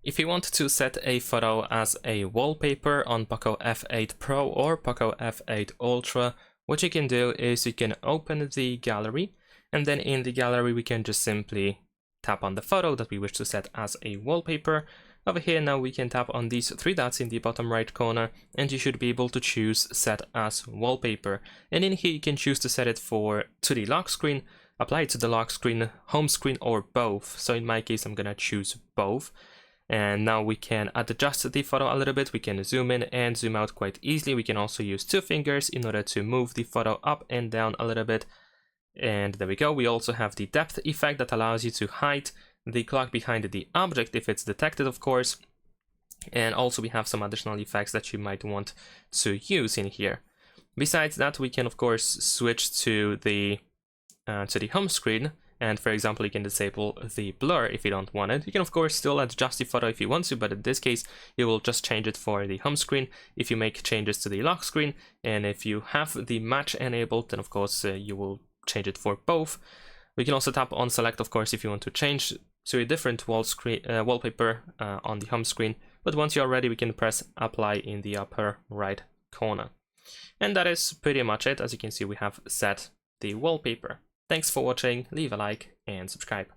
If you want to set a photo as a wallpaper on POCO F8 Pro or POCO F8 Ultra, what you can do is you can open the gallery, and then in the gallery we can just simply tap on the photo that we wish to set as a wallpaper. Over here now we can tap on these three dots in the bottom right corner, and you should be able to choose set as wallpaper. And in here you can choose to set it to the lock screen, apply it to the lock screen, home screen, or both. So in my case I'm gonna choose both. And now we can adjust the photo a little bit. We can zoom in and zoom out quite easily. We can also use two fingers in order to move the photo up and down a little bit. And there we go. We also have the depth effect that allows you to hide the clock behind the object if it's detected, of course. And also we have some additional effects that you might want to use in here. Besides that, we can of course switch to the home screen. And for example, you can disable the blur if you don't want it. You can of course still adjust the photo if you want to, but in this case, you will just change it for the home screen. If you make changes to the lock screen, and if you have the match enabled, then of course you will change it for both. We can also tap on select, of course, if you want to change to a different wallpaper on the home screen. But once you're ready, we can press apply in the upper right corner. And that is pretty much it. As you can see, we have set the wallpaper. Thanks for watching, leave a like and subscribe.